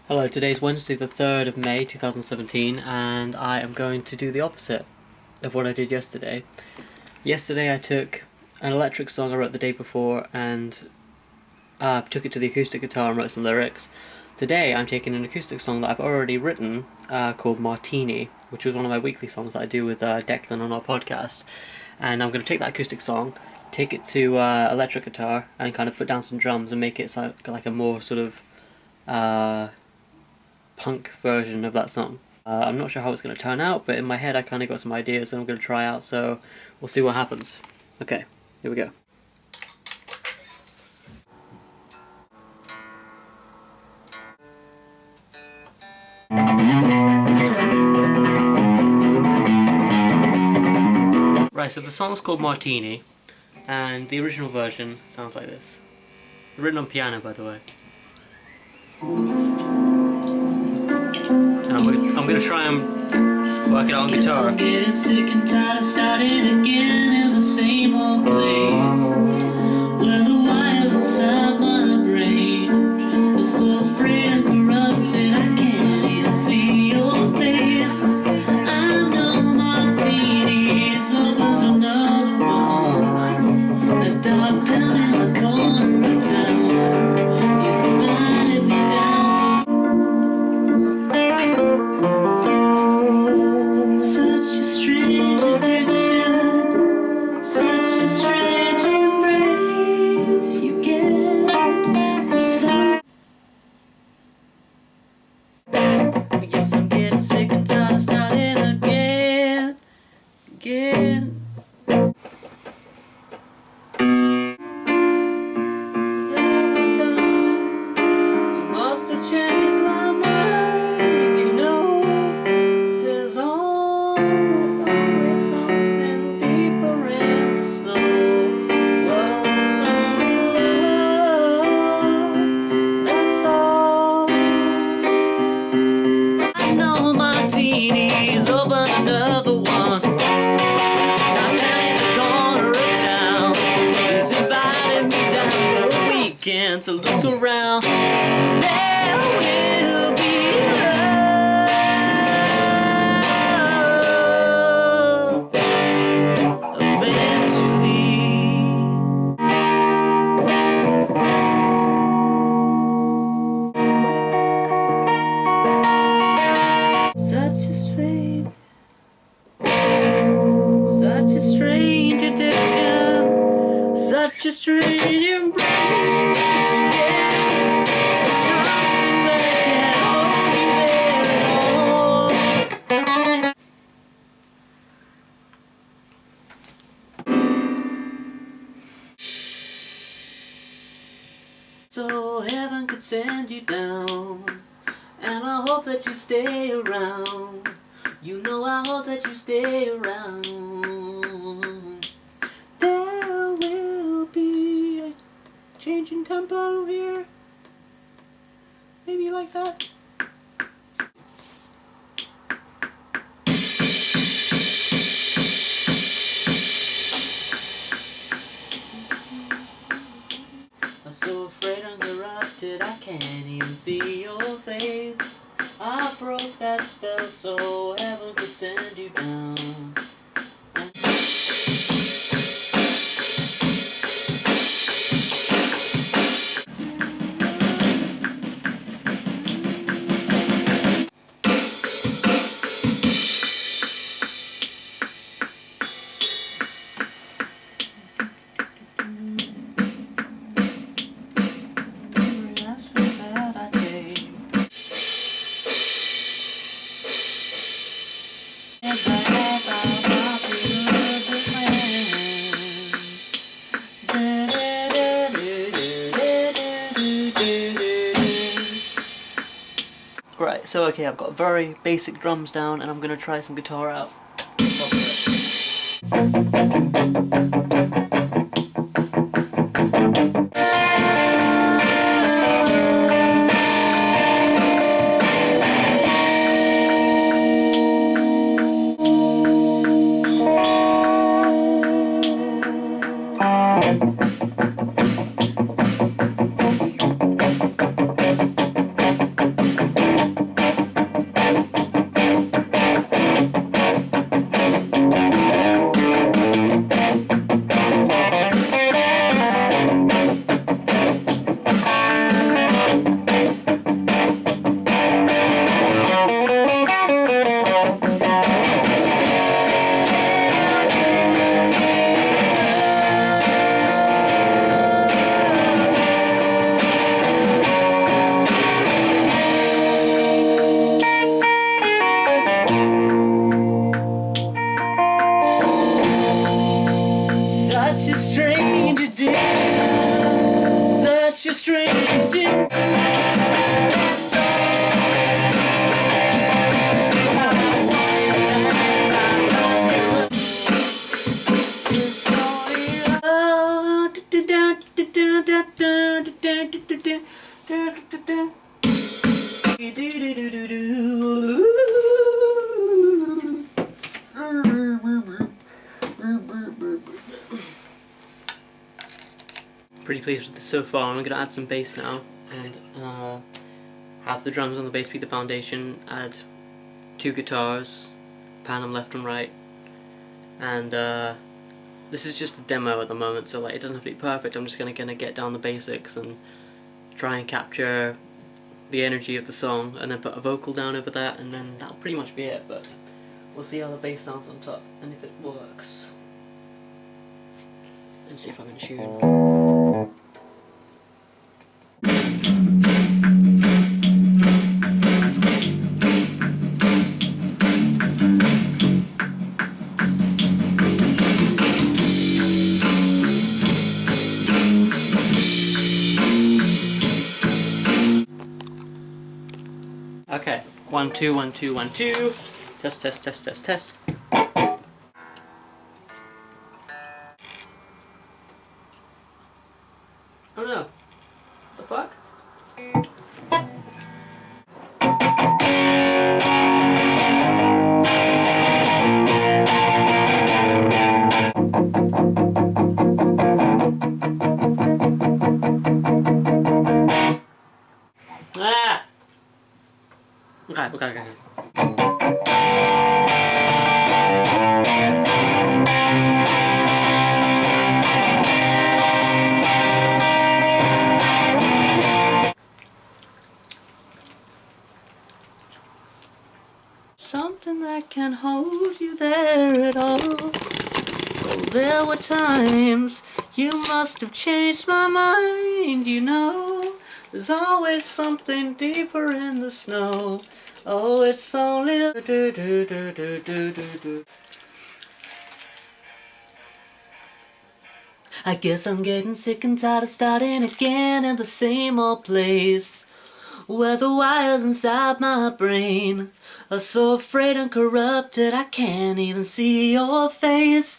Hello, today's Wednesday the 3rd of May 2017 and I am going to do the opposite of what I did yesterday. Yesterday I took an electric song I wrote the day before and took it to the acoustic guitar and wrote some lyrics. Today I'm taking an acoustic song that I've already written called Martini, which was one of my weekly songs that I do with Declan on our podcast. And I'm going to take that acoustic song, take it to electric guitar and kind of put down some drums and make it sound like a more sort of punk version of that song. I'm not sure how it's going to turn out, but in my head I kind of got some ideas that I'm going to try out, so we'll see what happens. Okay, here we go. Right, so the song's called Martini, and the original version sounds like this. Written on piano, by the way. And I'm gonna try and work it out on guitar. I'm getting sick and tired of starting again in the same old place, where the wires inside my brain are so afraid and corrupted I can't even see your face. I know Martini's opened another one, a dark down in the corner of town. He's invited me down. Martini's open another one. I'm in the corner of town. He's invited me down for a weekend to look around. There will be love eventually. Such a strange embrace, yeah. Something that can't hold me there at all. So heaven could send you down, and I hope that you stay around. You know I hope that you stay around. Changing tempo here. Maybe you like that. I'm so afraid I'm corrupted, I can't even see your face. I broke that spell so heaven could send you down. Right, so okay, I've got very basic drums down and I'm gonna try some guitar out. Pretty pleased with this so far. I'm going to add some bass now and have the drums on the bass be the foundation, add 2 guitars, pan them left and right, and this is just a demo at the moment, so like it doesn't have to be perfect. I'm just going to get down the basics and try and capture the energy of the song, and then put a vocal down over that, and then that'll pretty much be it. But we'll see how the bass sounds on top and if it works. Let's see if I can tune. Okay, 1 2 1 2 1 2. Test test test test test. Oh no! What the fuck? Ah! Okay. Something that can hold you there at all. Oh, there were times you must have changed my mind, you know. There's always something deeper in the snow. Oh, it's only I guess I'm getting sick and tired of starting again in the same old place, where the wires inside my brain are so afraid and corrupted I can't even see your face.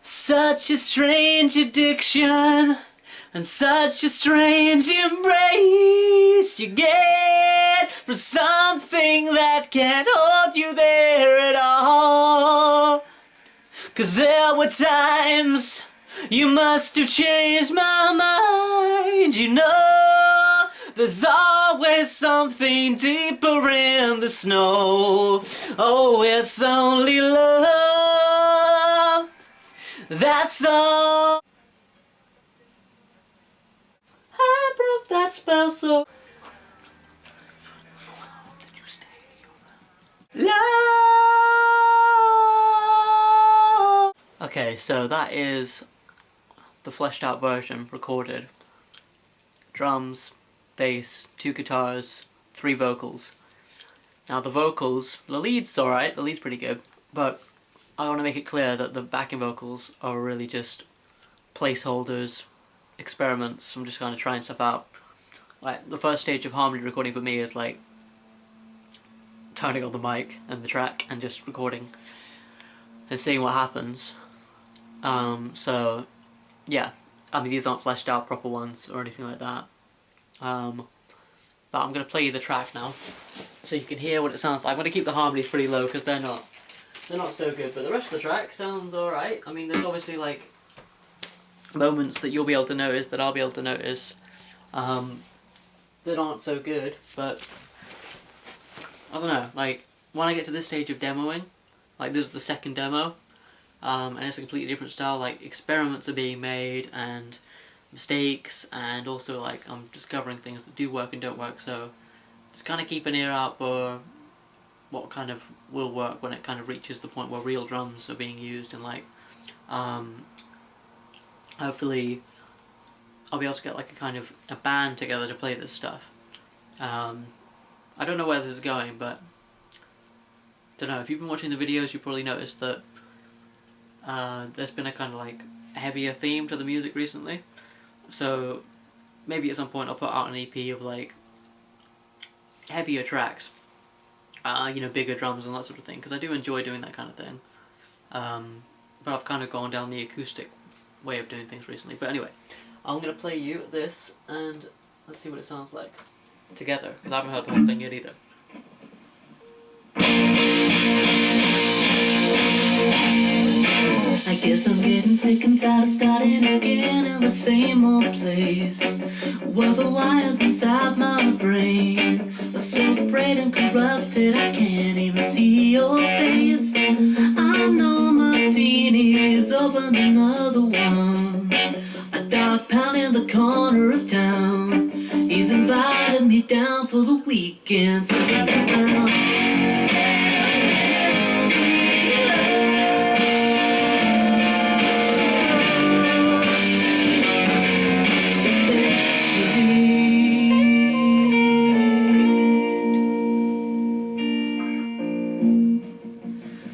Such a strange addiction and such a strange embrace you get for something that can't hold you there at all. 'Cause there were times you must have changed my mind, you know. There's always something deeper in the snow. Oh, it's only love, that's all. I broke that spell, so did you stay? Love. Okay, so that is the fleshed out version recorded. Drums, bass, 2 guitars, 3 vocals. Now the vocals, the lead's alright, the lead's pretty good, but I want to make it clear that the backing vocals are really just placeholders, experiments. I'm just kind of trying stuff out. Like, the first stage of harmony recording for me is like turning on the mic and the track and just recording and seeing what happens. So yeah, I mean, these aren't fleshed out proper ones or anything like that. But I'm going to play you the track now so you can hear what it sounds like. I'm going to keep the harmonies pretty low because they're not so good, but the rest of the track sounds alright. I mean, there's obviously like moments that you'll be able to notice, that I'll be able to notice, that aren't so good, but I don't know, like when I get to this stage of demoing, like this is the second demo, and it's a completely different style, like experiments are being made and mistakes, and also like I'm discovering things that do work and don't work, so just kind of keep an ear out for what kind of will work when it kind of reaches the point where real drums are being used, and like hopefully I'll be able to get like a band together to play this stuff. I don't know where this is going, but don't know, if you've been watching the videos you probably noticed that there's been a kind of like heavier theme to the music recently, so maybe at some point I'll put out an EP of like heavier tracks, you know, bigger drums and that sort of thing, because I do enjoy doing that kind of thing, but I've kind of gone down the acoustic way of doing things recently. But anyway, I'm going to play you this, and let's see what it sounds like together, because I haven't heard the whole thing yet either. I guess I'm getting sick and tired of starting again in the same old place, where the wires inside my brain are so frayed and corrupted I can't even see your face. I know Martini's open another one, a dog pound in the corner of town. He's invited me down for the weekend to look around.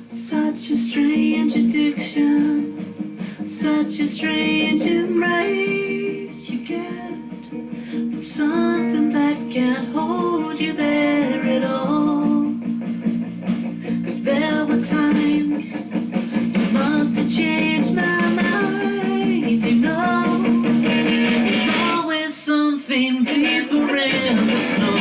Such a strange addiction, such a strange embrace you get from something that can't hold you there at all. 'Cause there were times you must have changed my mind, you know. There's always something deeper in the snow.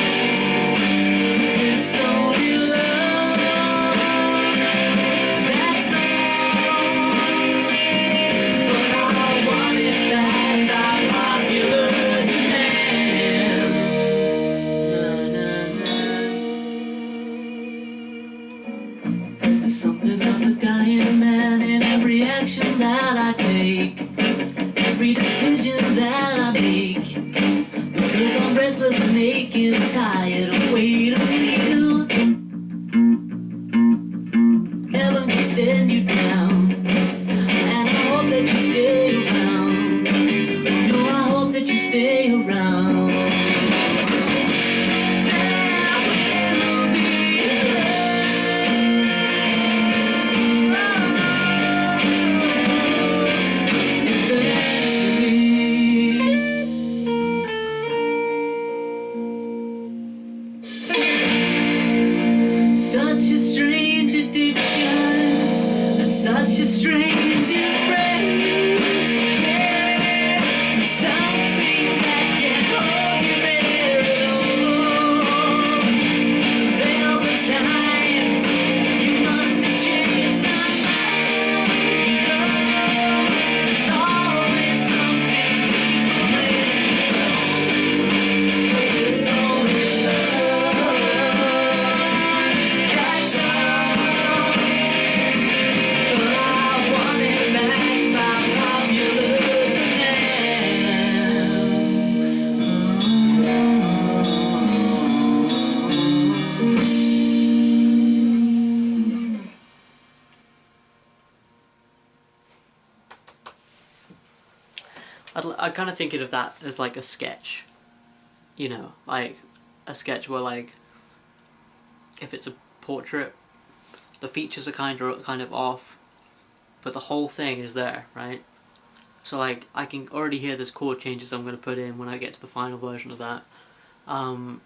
Something of a dying man in every action that I take, every decision that I make, because I'm restless and aching and tired of waiting for you. Heaven can stand you down, and I hope that you stay around. Oh no, I hope that you stay around. Such a strange addiction, and such a strange embrace, yeah. Something that can hold you there at all. There were times you must have changed my mind. There's always something deeper in the soul. It's only love. I'm kind of thinking of that as like a sketch, you know, like a sketch where, like, if it's a portrait, the features are kind of off, but the whole thing is there, right? So like I can already hear there's chord changes I'm going to put in when I get to the final version of that. The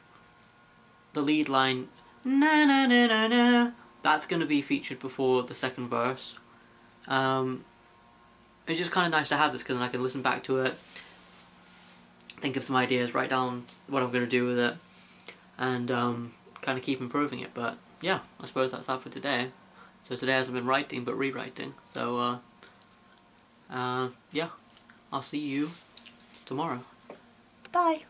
lead line, na na na na na, that's going to be featured before the second verse. It's just kind of nice to have this because then I can listen back to it, think of some ideas, write down what I'm going to do with it, and kind of keep improving it. But yeah, I suppose that's that for today. So today hasn't been writing but rewriting. So yeah, I'll see you tomorrow. Bye.